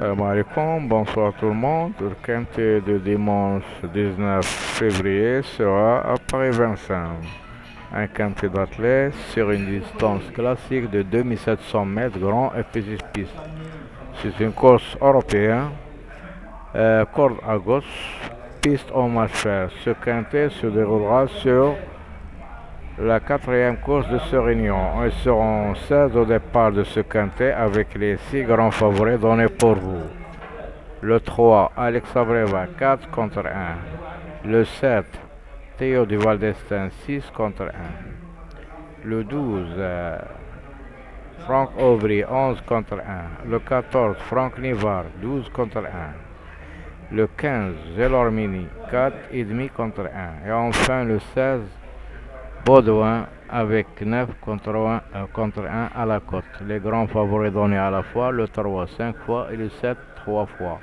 Salam alaikum, bonsoir tout le monde. Le quintet de dimanche 19 février sera à Paris-Vincennes. Un quintet d'athlètes sur une distance classique de 2700 mètres grand et petite piste. C'est une course européenne, corde à gauche, piste en marche fer. Ce quintet se déroulera sur la quatrième course de ce réunion. Ils seront 16 au départ de ce quintet avec les 6 grands favoris donnés pour vous. Le 3, Alex Abreva, 4 contre 1. Le 7, Théo du Val-d'Estaing, 6 contre 1. Le 12, Franck Aubry, 11 contre 1. Le 14, Franck Nivard, 12 contre 1. Le 15, Gelormini, 4,5 contre 1. Et enfin le 16, Baudouin avec 9 contre 1 à la cote. Les grands favoris donnés à la fois, le 3 5 fois et le 7 3 fois.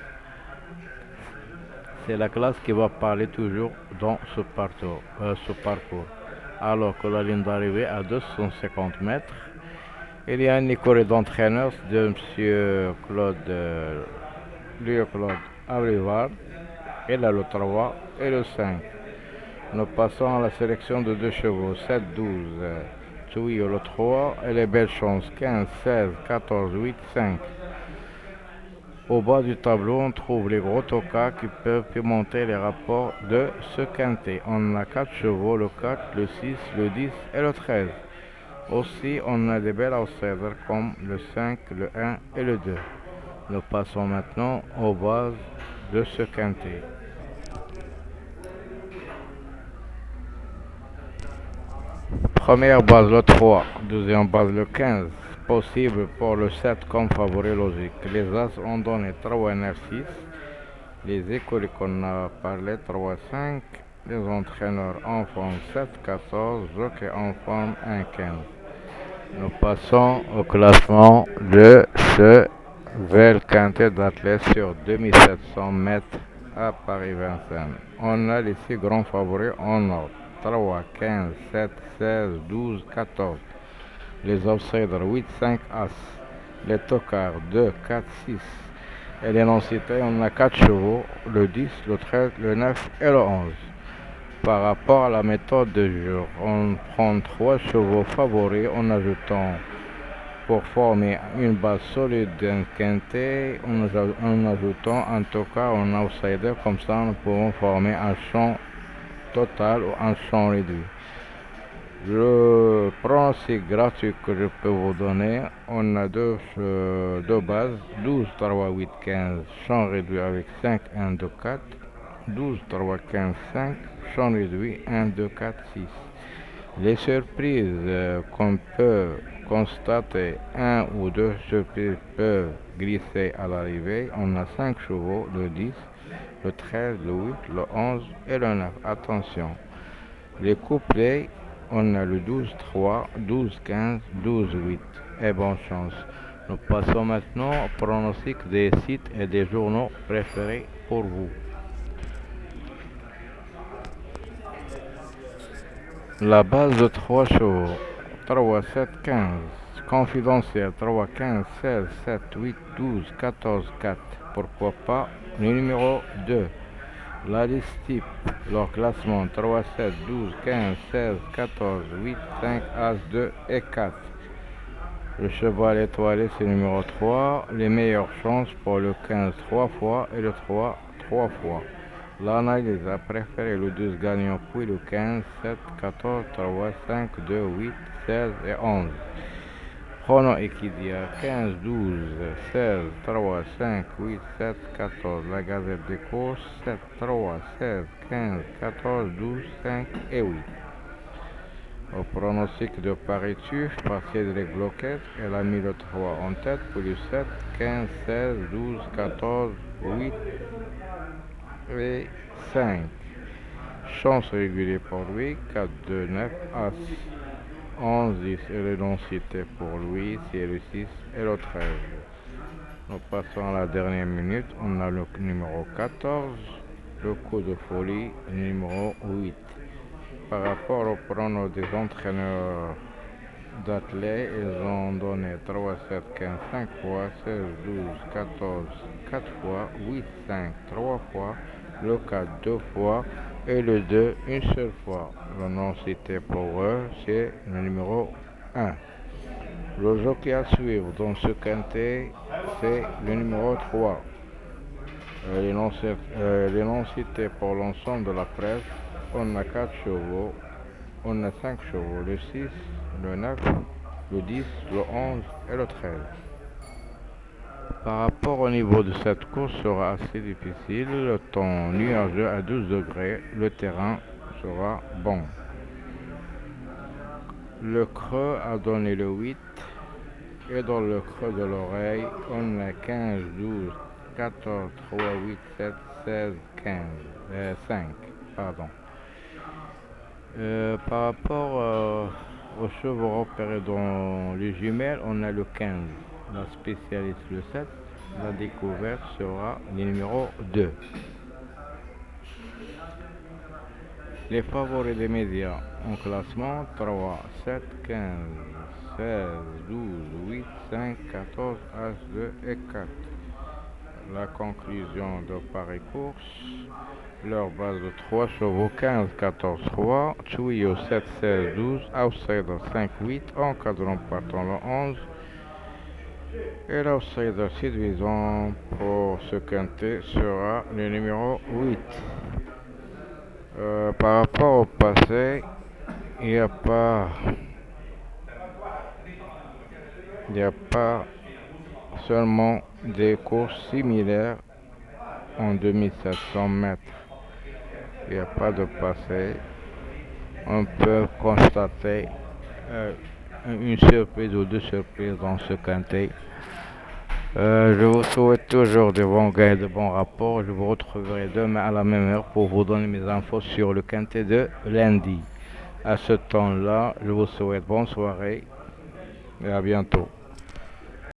C'est la classe qui va parler toujours dans ce parcours. Alors que la ligne d'arrivée à 250 mètres, il y a une école d'entraîneurs de M. Claude Abrivard. Il a le 3 et le 5. Nous passons à la sélection de deux chevaux, 7-12, Tui le 3 et les belles chances, 15, 16, 14, 8, 5. Au bas du tableau, on trouve les gros tokas qui peuvent pimenter les rapports de ce quintet. On a 4 chevaux, le 4, le 6, le 10 et le 13. Aussi, on a des belles outsiders comme le 5, le 1 et le 2. Nous passons maintenant aux bases de ce quintet. Première base le 3, deuxième base le 15, possible pour le 7 comme favori logique. Les As ont donné 3 9 6, les écoles qu'on a parlé 3 5, les entraîneurs en forme 7 14, jockey en forme 1 15. Nous passons au classement de ce vel quintet d'athlètes sur 2700 mètres à Paris-Vincennes. On a les 6 grands favoris en ordre. 3, 15, 7, 16, 12, 14. Les outsiders 8, 5, As. Les tocards 2, 4, 6. Et les non-cités, on a 4 chevaux, le 10, le 13, le 9 et le 11. Par rapport à la méthode de jour, on prend 3 chevaux favoris en ajoutant, pour former une base solide d'un quintet, en ajoutant un tocard en outsider, comme ça nous pouvons former un champ total ou un champ réduit. Le pronostic gratuit que je peux vous donner, on a deux bases, 12, 3, 8, 15, champ réduit avec 5, 1, 2, 4, 12, 3, 15, 5, champ réduit 1, 2, 4, 6. Les surprises qu'on peut constater, un ou deux surprises peuvent glisser à l'arrivée. On a 5 chevaux, le 10, le 13, le 8, le 11 et le 9. Attention, les couplets, on a le 12-3, 12-15, 12-8. Et bonne chance. Nous passons maintenant au pronostic des sites et des journaux préférés pour vous. La base de 3 chevaux, 3, 7, 15. Confidentiel, 3, 15, 16, 7, 8, 12, 14, 4. Pourquoi pas le numéro 2. La liste type, leur classement 3, 7, 12, 15, 16, 14, 8, 5, As, 2 et 4. Le cheval étoilé, c'est le numéro 3. Les meilleures chances pour le 15 3 fois et le 3 3 fois. L'analyse a préféré le 12 gagnant, puis le 15, 7, 14, 3, 5, 2, 8, 16 et 11. Prono Equidia 15, 12, 16, 3, 5, 8, 7, 14. La Gazette des courses 7, 3, 16, 15, 14, 12, 5 et 8. Au pronostic de Paris Tuf par Cédric Bloquet, elle a mis le 3 en tête, puis le 7, 15, 16, 12, 14, 8 et 5. Chance régulière pour lui, 4, 2, 9, As. 11, 10 et le non-cité pour lui, c'est le 6 et le 13. Nous passons à la dernière minute, on a le numéro 14, le coup de folie, numéro 8. Par rapport au prono des entraîneurs d'athlètes. Ils ont donné 3, 7, 15, 5 fois, 16, 12, 14, 4 fois, 8, 5, 3 fois, le 4 2 fois et le 2 une seule fois. Le nom cité pour eux, c'est le numéro 1. Le jockey à suivre dans ce quintet, c'est le numéro 3. Les noms cités pour l'ensemble de la presse, on a 4 chevaux, on a 5 chevaux, le 6, le 9, le 10, le 11 et le 13. Par rapport au niveau de cette course sera assez difficile, le temps nuageux à 12 degrés, le terrain sera bon. Le creux a donné le 8 et dans le creux de l'oreille, on a 15, 12, 14, 3, 8, 7, 16, 15, 5, pardon. Par rapport aux chevaux repérés dans les jumelles, on a le 15, la spécialiste le 7, la découverte sera le numéro 2. Les favoris des médias en classement 3, 7, 15, 16, 12, 8, 5, 14, H2 et 4. La conclusion de Paris-Course, leur base de 3 chevaux 15, 14, 3, Trio 7, 16, 12, Outsider 5, 8, encadrant partant le 11 et l'Outsider séduisant pour ce quintet sera le numéro 8. Par rapport au passé, il n'y a pas seulement des courses similaires en 2700 mètres. Il n'y a pas de passé. On peut constater une surprise ou deux surprises dans ce quintet. Je vous souhaite toujours de bons gains et de bons rapports. Je vous retrouverai demain à la même heure pour vous donner mes infos sur le quintet de lundi. À ce temps-là, je vous souhaite bonne soirée et à bientôt.